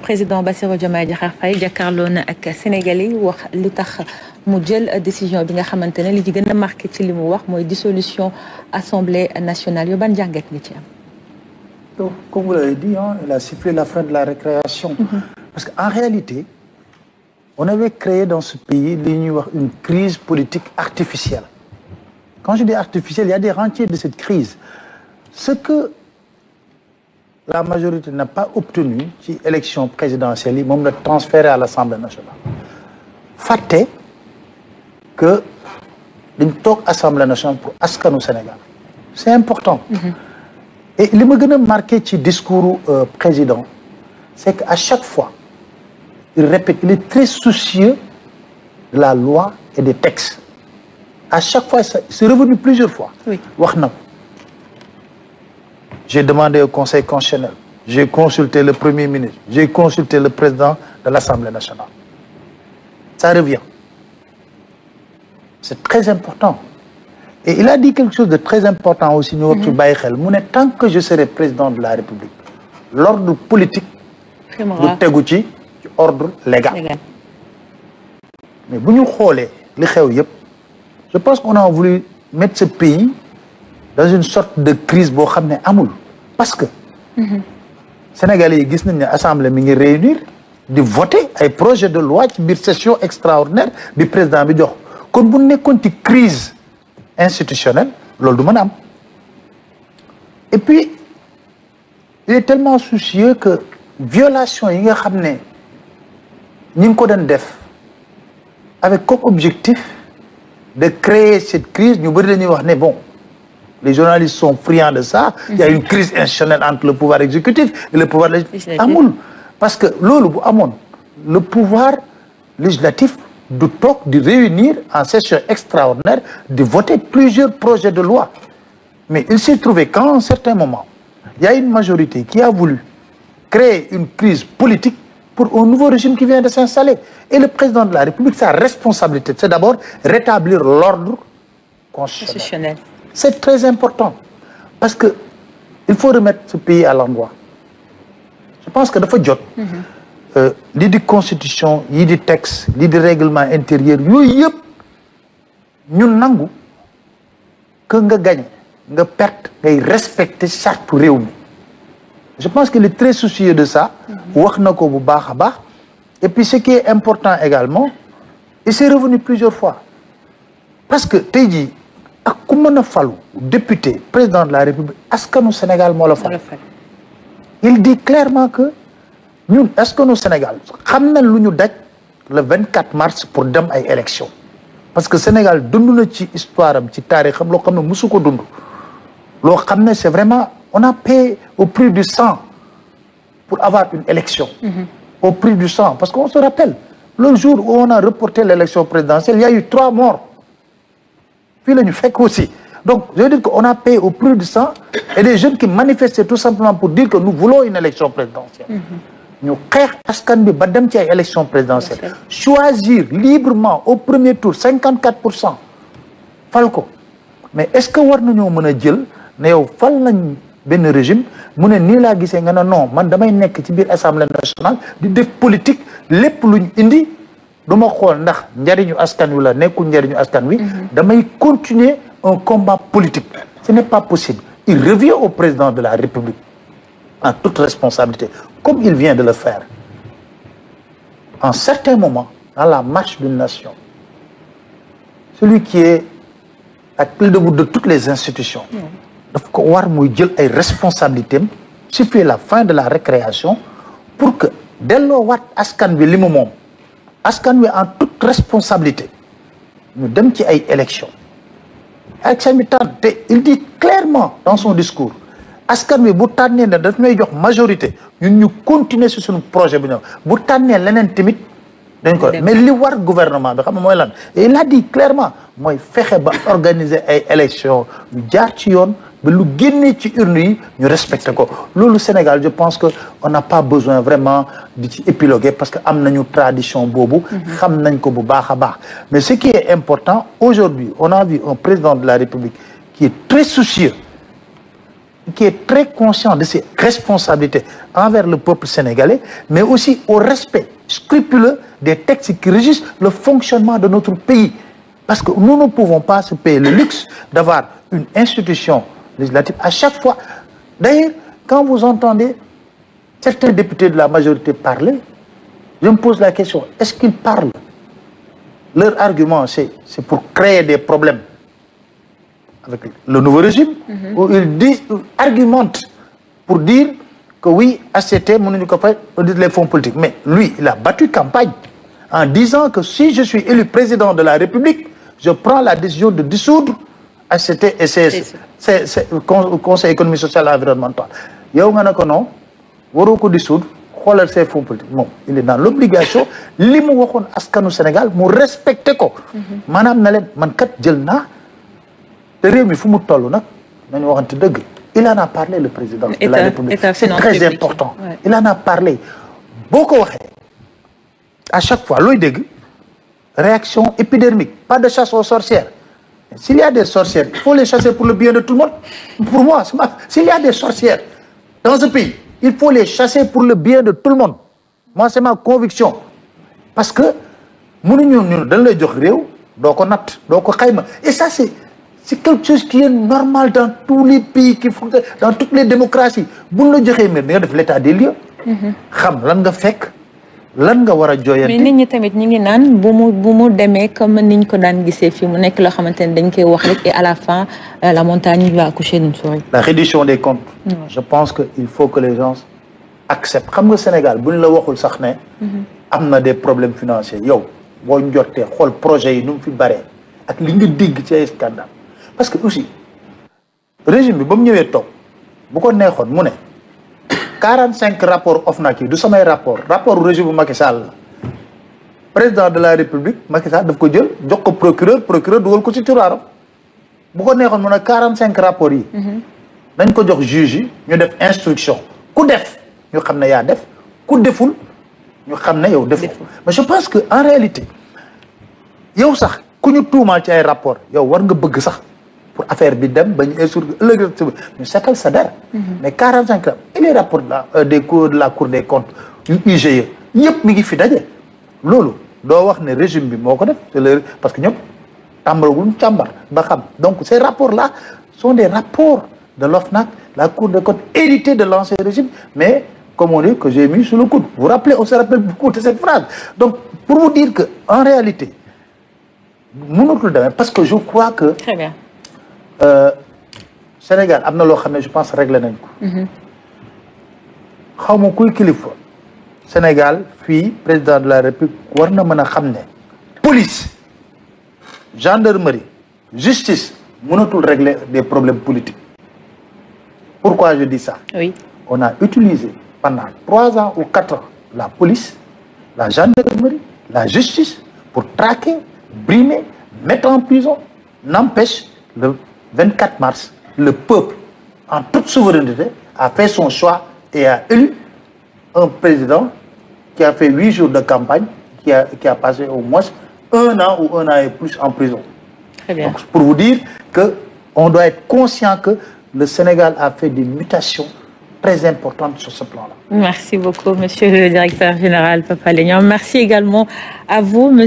président Bassirou Diomaye Diakhar Faye jàkkaarloo na ak Sénégalais yi wax li tax mu jël décision bi nga xamante ne li ci gën a marqué ci li mu wax mooy dissolution assemblée nationale yu ban jàngat nga ci am. Donc, comme vous l'avez dit, il a sifflé la fin de la récréation. Parce qu'en réalité, on avait créé dans ce pays une crise politique artificielle. Quand je dis artificielle, il y a des rentiers de cette crise. Ce que la majorité n'a pas obtenu ci élection présidentielle yi moom la transféré à l'Assemblée nationale. Fàtte que dañ toog Assemblée nationale pour askanu Sénégal. C'est important. Et li ma gën a marqué ci discours président, c'est qu'à chaque fois, il répète, il est très soucieux de la loi et des textes. À chaque fois, c'est revenu plusieurs fois. Oui. Wax na ko. J'ai demandé au Conseil constitutionnel, j'ai consulté le Premier ministre, j'ai consulté le président de l'Assemblée nationale. Ça revient. C'est très important. Et il a dit quelque chose de très important aussi, ñu war ci bàyyi xel. Mu ne tant que je serai président de la République, l'ordre politique du tegu ci ordre légal. Mais bu ñu xoolee li xew yëpp, je pense qu'on a voulu mettre ce pays dans une sorte de crise boo xam ne amul. Parce que Sénégalais yi gis nañ ne assemblée mi ngi réunir di voter ay projet de loi ci biir session extraordinaire bi président bi jox. Kon bu nekkoon ci crise institutionnelle loolu du mën a am. Et puis il est tellement soucieux que violation yi nga xam ne ñi ngi ko doon def avec comme objectif de créer cette crise, ñu bëri dañuy wax ne bon, les journalistes sont friands de ça. Il y a une crise institutionnelle entre le pouvoir exécutif et le pouvoir législatif. Amul, parce que loolu bu amoon, le pouvoir législatif du toog di réunir en session extraordinaire de voter plusieurs projets de loi. Mais il s'est trouvé qu'à un certain moment, il y a une majorité qui a voulu créer une crise politique pour un nouveau régime qui vient de s'installer. Et le président de la République, sa responsabilité, c'est d'abord rétablir l'ordre constitutionnel. C'est très important. Parce que il faut remettre ce pays à l'endroit. Je pense que dafa jot. Lii di constitution, yii di texte, lii di règlement intérieur, yooyu yëpp ñu nangu que nga gagne, nga perte, ngay respecter charte réew mi. Je pense qu'il est très soucieux de ça. Wax na ko bu baax a baax. Et puis ce qui est important également, et c'est revenu plusieurs fois. Parce que tey jii ak ku mën a falu député, président de la République, askanu Sénégal moo la fal. Il dit clairement que ñun askanu Sénégal xam na lu ñu daj le 24 mars pour dem ay élections. Parce que Sénégal dund na ci histoire am ci taarixam loo xam ne musu ko dund. Loo xam ne c'est vraiment on a payé au prix du sang pour avoir une élection. Au prix du sang. Parce qu'on se rappelle, le jour où on a reporté l'élection présidentielle, il y a eu 3 morts. Puis là, nous fait aussi. Donc, je veux dire qu'on a payé au prix du sang et des jeunes qui manifestaient tout simplement pour dire que nous voulons une élection présidentielle. Nous xeex askan bi ba dem ci ay élection présidentielle. Choisir librement au premier tour 54%. Fal ko. Mais est-ce que war nañoo mën a jël ne yow fal nañ benn régime mu ne nii laa gisee nga ne non man damay nekk ci biir assemblée nationale di def politique lépp luñ indi du ma xool ndax njariñu askan wi la nekkul njariñu askan wi damay continuer un combat politique. Ce n'est pas possible. Il revient au président de la République en toute responsabilité comme il vient de le faire en certains moments dans la marche d'une nation. Celui qui est à clé de voûte de toutes les institutions daf ko war muy jël ay responsabilités am suffit la fin de la récréation pour que delloowaat askan wi li mu moom askan wi en toute responsabilité ñu dem ci ay élections élection bi tànn te il dit clairement dans son discours askan wi bu tànnee ne daf may jox majorité ñun ñu continuer sur suñu projet bi ñëw bu tànnee leneen tamit dañ ko mais li war gouvernement bi xam nga mooy lan et il a dit clairement mooy fexe ba organiser ay élections yu jaar ci yoon ba lu génnee ci urne yi ñu respecté ko loolu Sénégal je pense que on n'a pas besoin vraiment di ci épiloguer parce que am nañu tradition boobu xam nañ ko bu baax a baax mais ce qui est important aujourd'hui on a vu un président de la République qui est très soucieux qui est très conscient de ses responsabilités envers le peuple sénégalais, mais aussi au respect scrupuleux des textes qui régissent le fonctionnement de notre pays. Parce que nous ne pouvons pas se payer le luxe d'avoir une institution législative à chaque fois. D'ailleurs, quand vous entendez certains députés de la majorité parler, je me pose la question, est-ce qu'ils parlent? Leur argument, c'est pour créer des problèmes avec le nouveau régime, où ils argumentent pour dire que oui, ACT, on dit les fonds politiques. Mais lui, il a battu campagne en disant que si je suis élu président de la République, je prends la décision de dissoudre ACT et CSE, Conseil économique, social et environnemental. Yow nga ne ko non, waroo ko dissoudre, xoolal ces fonds politiques. Moom il est dans l'obligation li mu waxoon askanu Sénégal mu respecté ko. maanaam na leen man kat jël naa te réew mi fu mu toll nag nañu waxante dëgg. Il en a parlé, le président de la République. C'est très important. Ouais. Il en a parlé. Beaucoup à chaque fois, réaction épidermique, pas de chasse aux sorcières. S'il y a des sorcières, il faut les chasser pour le bien de tout le monde. Pour moi, s'il y a des sorcières dans ce pays, il faut les chasser pour le bien de tout le monde. Moi, c'est ma conviction. Parce que, et ça, c'est quelque chose qui est normal dans tous les pays, dans toutes les démocraties. Si vous avez l'état des lieux, mais nit ñi tamit ñi ngi naan bu mu demee comme niñ ko daan gisee fi mu nekk loo xamante ne dañ koy wax rek et à la fin la montagne va accoucher d'une souris. La reddition des comptes. Je pense que il faut que les gens acceptent. Xam nga Sénégal buñ la waxul sax ne am na des problèmes financiers yow boo njortee xool projet yi nu mu fi baree ak li nga dégg ci ay scandale. Parce que aussi régime bi ba mu ñëwee toog bu ko neexoon mu ne 45 rapports OFNAC yi du samay rapport régime bu Macky Sall la président de la République Macky Sall daf ko jël jox ko procureur dugal ko ci turaaram bu ko neexoon mu ne 45 rapports yi nañ ko jox juge yi ñu def instruction ku def ñu xam ne yaa def ku deful ñu xam ne yow deful. Mais je pense que en réalité yow sax ku ñu tuumaal ci ay rapport yow war nga bëgg sax pour affaire bi dem ba ñu ëllëg ñu seetal sa dara. Mais 45 et les rapports des cours de la Cour des comptes yu IGE yëpp mi ngi fi daje loolu doo wax ne régime bi moo ko def parce que ñëpp tàmbalagul càmbar ba xam donc ces rapports là sont des rapports de l'OFNAC, la Cour des comptes hérités de l'ancien régime, mais comme on dit que j'ai mis sous le coude. Vous vous rappelez, on se rappelle beaucoup de cette phrase. Donc pour vous dire que en réalité parce que je crois que très bien. Sénégal am na loo xam ne je pense réglé nañ ko. xaw ma kuy kilifa Sénégal fii président de la République war na mën a xam ne police gendarmerie justice mënatul régler des problèmes politiques. Pourquoi je dis ça? Oui. On a utilisé pendant 3 ans ou 4 ans la police, la gendarmerie, la justice pour traquer, brimer, mettre en prison. N'empêche, le 24 mars, le peuple, en toute souveraineté, a fait son choix et a élu un président qui a fait 8 jours de campagne, qui a passé au moins 1 an ou 1 an et plus en prison. Très bien. Donc, pour vous dire qu'on doit être conscient que le Sénégal a fait des mutations très importantes sur ce plan-là. Merci beaucoup, monsieur le directeur général Papa Alé Niang. Merci également à vous, monsieur.